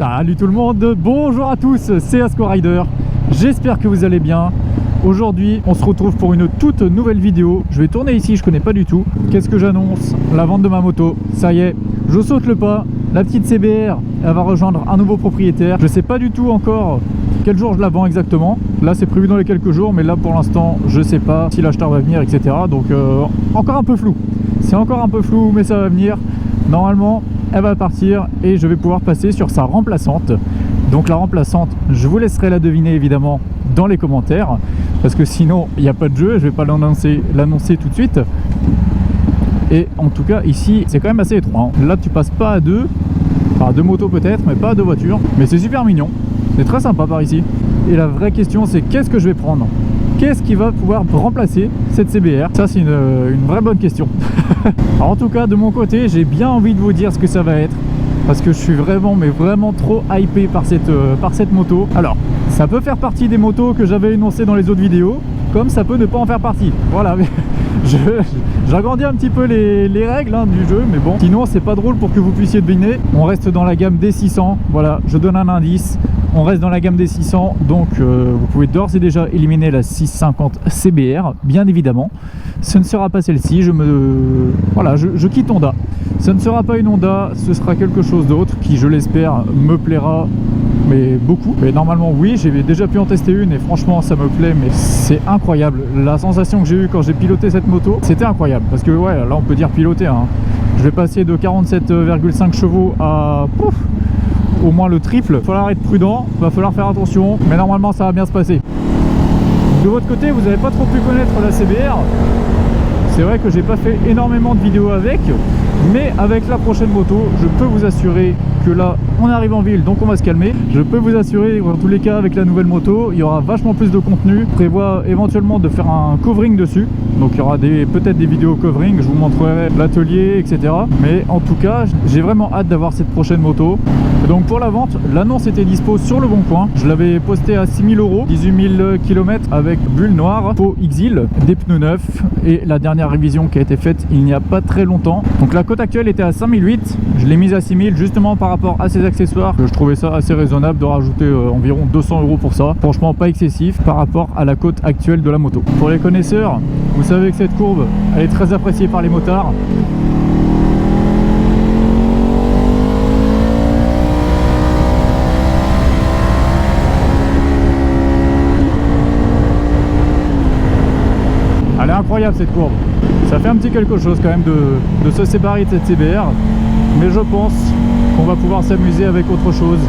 Salut tout le monde, bonjour à tous, c'est Asco Rider. J'espère que vous allez bien. Aujourd'hui, on se retrouve pour une toute nouvelle vidéo. Je vais tourner ici, je connais pas du tout. Qu'est-ce que j'annonce? La vente de ma moto. Ça y est, je saute le pas. La petite CBR, elle va rejoindre un nouveau propriétaire. Je sais pas du tout encore quel jour je la vends exactement. Là, c'est prévu dans les quelques jours, mais là pour l'instant, je sais pas si l'acheteur va venir, etc. Donc encore un peu flou. C'est encore un peu flou, mais ça va venir. Normalement, elle va partir et je vais pouvoir passer sur sa remplaçante. Donc la remplaçante, je vous laisserai la deviner évidemment dans les commentaires, parce que sinon il n'y a pas de jeu, je vais pas l'annoncer tout de suite. Et en tout cas ici c'est quand même assez étroit, hein. Là tu passes pas à deux, enfin à deux motos peut-être, mais pas à deux voitures. Mais c'est super mignon, c'est très sympa par ici. Et la vraie question c'est qu'est-ce que je vais prendre? Qu'est-ce qui va pouvoir remplacer cette CBR? Ça c'est une vraie bonne question. Alors en tout cas de mon côté j'ai bien envie de vous dire ce que ça va être, parce que je suis vraiment mais vraiment trop hypé par cette moto. Alors ça peut faire partie des motos que j'avais énoncées dans les autres vidéos, comme ça peut ne pas en faire partie. Voilà, j'agrandis un petit peu les règles hein, du jeu, mais bon, sinon c'est pas drôle pour que vous puissiez deviner. On reste dans la gamme des 600, voilà, je donne un indice. On reste dans la gamme des 600, donc vous pouvez d'ores et déjà éliminer la 650 CBR, bien évidemment. Ce ne sera pas celle-ci, je quitte Honda. Ce ne sera pas une Honda, ce sera quelque chose d'autre qui, je l'espère, me plaira, mais beaucoup. Mais normalement, oui, j'ai déjà pu en tester une et franchement, ça me plaît, mais c'est incroyable. La sensation que j'ai eue quand j'ai piloté cette moto, c'était incroyable. Parce que, ouais, là, on peut dire piloter, hein. Je vais passer de 47,5 chevaux à... Pouf, au moins le triple. Il va falloir être prudent, il va falloir faire attention, mais normalement ça va bien se passer. De votre côté, vous n'avez pas trop pu connaître la CBR. C'est vrai que j'ai pas fait énormément de vidéos avec, mais avec la prochaine moto, je peux vous assurer que là, on arrive en ville, donc on va se calmer. Je peux vous assurer, dans tous les cas, avec la nouvelle moto, il y aura vachement plus de contenu. Je prévois éventuellement de faire un covering dessus. Donc il y aura peut-être des vidéos covering, je vous montrerai l'atelier, etc. Mais en tout cas, j'ai vraiment hâte d'avoir cette prochaine moto. Et donc pour la vente, l'annonce était dispo sur le bon coin. Je l'avais posté à 6 000 €, 18 000 km avec bulle noire, peau X-Hill, des pneus neufs et la dernière révision qui a été faite il n'y a pas très longtemps. Donc la cote actuelle était à 5 008, je l'ai mise à 6 000 justement par rapport à ces accessoires. Je trouvais ça assez raisonnable de rajouter environ 200 € pour ça. Franchement pas excessif par rapport à la cote actuelle de la moto. Pour les connaisseurs, vous savez que cette courbe, elle est très appréciée par les motards. Elle est incroyable cette courbe. Ça fait un petit quelque chose quand même de se séparer de cette CBR. Mais je pense qu'on va pouvoir s'amuser avec autre chose.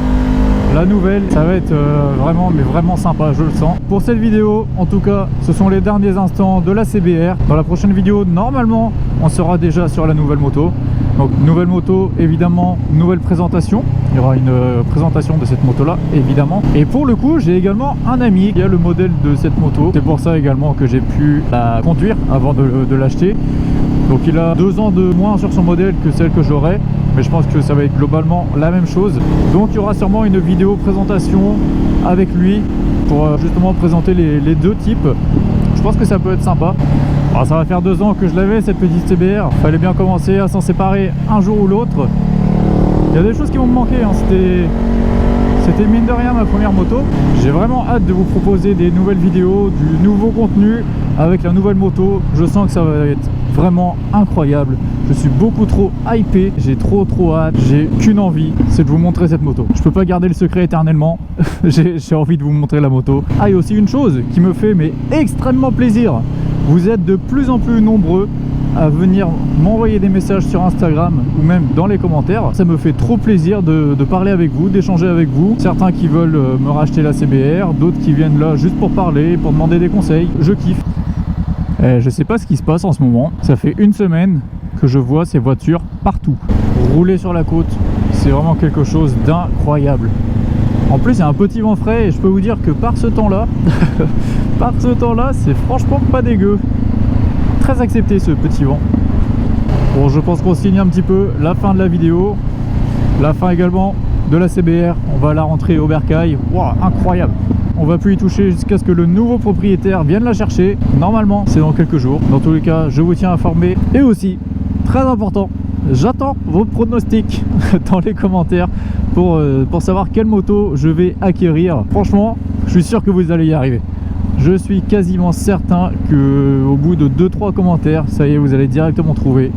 La nouvelle, ça va être vraiment sympa, je le sens. Pour cette vidéo, en tout cas, ce sont les derniers instants de la CBR. Dans la prochaine vidéo, normalement, on sera déjà sur la nouvelle moto. Donc, nouvelle moto, évidemment, nouvelle présentation. Il y aura une présentation de cette moto-là, évidemment. Et pour le coup, j'ai également un ami qui a le modèle de cette moto. C'est pour ça également que j'ai pu la conduire avant de l'acheter. Donc, il a 2 ans de moins sur son modèle que celle que j'aurai. Mais je pense que ça va être globalement la même chose. Donc il y aura sûrement une vidéo présentation avec lui pour justement présenter les deux types. Je pense que ça peut être sympa. Alors, ça va faire 2 ans que je l'avais cette petite CBR. Il fallait bien commencer à s'en séparer un jour ou l'autre. Il y a des choses qui vont me manquer, hein. C'était mine de rien ma première moto. J'ai vraiment hâte de vous proposer des nouvelles vidéos, du nouveau contenu avec la nouvelle moto. Je sens que ça va être vraiment incroyable. Je suis beaucoup trop hypé, j'ai trop hâte, j'ai qu'une envie, c'est de vous montrer cette moto. Je peux pas garder le secret éternellement. J'ai envie de vous montrer la moto. Ah, et aussi une chose qui me fait extrêmement plaisir, vous êtes de plus en plus nombreux à venir m'envoyer des messages sur Instagram ou même dans les commentaires. Ça me fait trop plaisir de parler avec vous, d'échanger avec vous. Certains qui veulent me racheter la CBR, d'autres qui viennent là juste pour parler, pour demander des conseils. Je kiffe. Je sais pas ce qui se passe en ce moment. Ça fait une semaine que je vois ces voitures partout. Rouler sur la côte, c'est vraiment quelque chose d'incroyable. En plus, il y a un petit vent frais et je peux vous dire que par ce temps-là, c'est franchement pas dégueu. Très accepté ce petit vent. Bon, je pense qu'on signe un petit peu la fin de la vidéo. La fin également de la CBR. On va la rentrer au bercail. Wow, incroyable. On va plus y toucher jusqu'à ce que le nouveau propriétaire vienne la chercher. Normalement, c'est dans quelques jours. Dans tous les cas, je vous tiens informé. Et aussi, très important, j'attends vos pronostics dans les commentaires pour savoir quelle moto je vais acquérir. Franchement, je suis sûr que vous allez y arriver. Je suis quasiment certain que au bout de 2-3 commentaires, ça y est, vous allez directement trouver.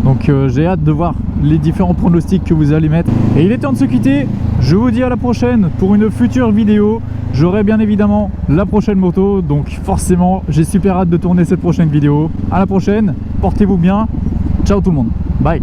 Donc j'ai hâte de voir les différents pronostics que vous allez mettre. Et il est temps de se quitter. Je vous dis à la prochaine pour une future vidéo. J'aurai bien évidemment la prochaine moto. Donc forcément, j'ai super hâte de tourner cette prochaine vidéo. À la prochaine, portez-vous bien. Ciao tout le monde. Bye.